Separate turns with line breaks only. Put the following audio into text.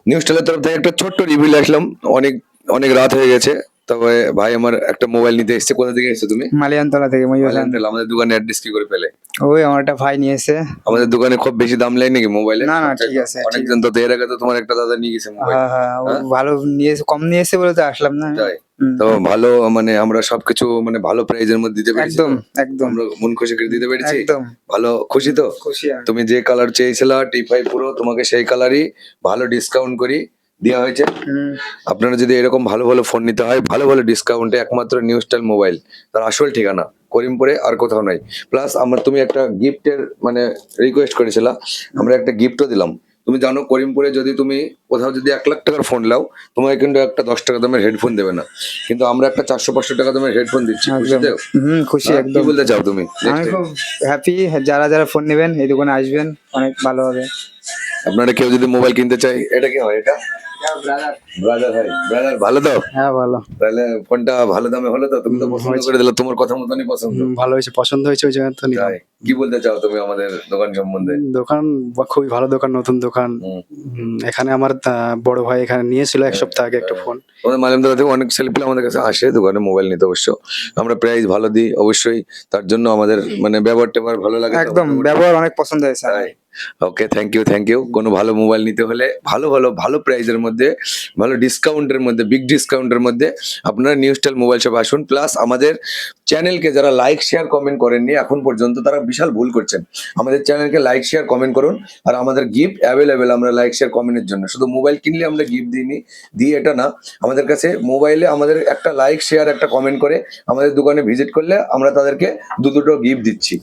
News টেলের তরফ থেকে একটা ছোট্ট রিভিউ আসলাম। অনেক অনেক রাত হয়ে গেছে, তবে ভাই আমার একটা মোবাইল নিতে এসেছে। কোথা থেকে এসেছো তুমি?
মালিয়ানতলা থেকে ময়ূর খান।
মালিয়ানতলা। আমাদের দোকানে অ্যাড্রেস কি করে পেলে?
ওই আমার একটা ভাই নিয়ে এসে।
আমাদের দোকানে খুব বেশি দাম নেয় নাকি মোবাইলে?
না না ঠিক আছে, ঠিক
অনেকজন তো এর আগে তো তোমার একটা দাদা নিয়ে গেছে মোবাইল।
হ্যাঁ হ্যাঁ ও
হ্যাঁ?
ভালো নিয়ে এসে, কম নিয়ে এসে বলে তো আসলাম না।
তাই?
হুম,
তো ভালো, মানে আমরা সবকিছু মানে ভালো প্রাইজের মধ্যে দিতে পেরেছি তো?
একদম একদম
আমরা মন খুশি করে দিতে পেরেছি?
একদম
ভালো খুশি তো?
খুশি আমি।
তুমি যে কালার চেয়েছিলা T5 পুরো, তোমাকে সেই কালারই ভালো ডিসকাউন্ট করি দেওয়া হয়েছে।
হুম,
আপনারা যদি এরকম ভালো ভালো ফোন নিতে হয় ভালো ভালো ডিসকাউন্টে, একমাত্র নিউ স্টাইল মোবাইল, তার আসল ঠিকানা করিমপুরে, আর কোথাও নাই। প্লাস আমার তুমি একটা গিফটের মানে রিকোয়েস্ট করেছিলা, আমরা একটা গিফটও দিলাম। তুমি জানো করিমপুরে যদি তুমি কোথাও যদি 1 লাখ টাকার ফোন লাও, তোমাকে কিন্তু একটা 10 টাকা দামের হেডফোন দেবে না, কিন্তু আমরা একটা 400-500 টাকা দামের হেডফোন দিচ্ছি। খুশি
একদম
তো?
খুশি
হ্যাঁ, কি
একদম।
বলতে চাও তুমি?
আমি খুব হ্যাপি, যারা যারা ফোন নেবেন এই দোকানে আসবেন, অনেক ভালো হবে।
আপনারা কেউ যদি মোবাইল কিনতে চাই, এটা কি হয়? এটা ব্রাদার হয়। ব্রাদার ভালো তো?
হ্যাঁ ভালো।
তাহলে ফোনটা ভালো দামে হলো তো? তুমি তো পছন্দ
হয়েছে।
করে দিলে, তোমার কথা মতনই পছন্দ।
ভালো হয়েছে, পছন্দ হয়েছে, ওই জন্য তো নিলাম।
তাই? কি বলতে চাও তুমি আমাদের দোকান সম্বন্ধে?
দোকান খুবই ভালো দোকান, নতুন দোকান।
হুম।
এখানে আমার বড় ভাই এখানে নিয়েছিল 1 সপ্তাহ আগে একটা ফোন।
আমাদের মালিমতলা থেকে অনেক ছেলেপিলে আমাদের কাছে আসে দোকানে মোবাইল নিতে। অবশ্য আমরা প্রাইস ভালো দিই অবশ্যই, তার জন্য আমাদের মানে ব্যবহার ট্যাবহার ভালো লাগে তো।
একদম ব্যবহার অনেক পছন্দ হয়েছে।
তাই? ওকে, থ্যাংক ইউ থ্যাংক ইউ। কোনো ভালো মোবাইল নিতে হলে ভালো ভালো ভালো প্রাইজের মধ্যে, ভালো ডিসকাউন্টের মধ্যে, বিগ ডিসকাউন্টের মধ্যে আপনারা নিউ স্টাইল মোবাইল শপে আসুন। প্লাস আমাদের চ্যানেলকে যারা লাইক শেয়ার কমেন্ট করেননি এখন পর্যন্ত, তারা বিশাল ভুল করছেন। আমাদের চ্যানেলকে লাইক শেয়ার কমেন্ট করুন, আর আমাদের গিফট অ্যাভেলেবেল। আমরা লাইক শেয়ার কমেন্টের জন্য শুধু মোবাইল কিনলে আমরা গিফট দিই এটা না। আমাদের কাছে মোবাইলে আমাদের একটা লাইক শেয়ার একটা কমেন্ট করে আমাদের দোকানে ভিজিট করলে আমরা তাদেরকে দুটো গিফট দিচ্ছি।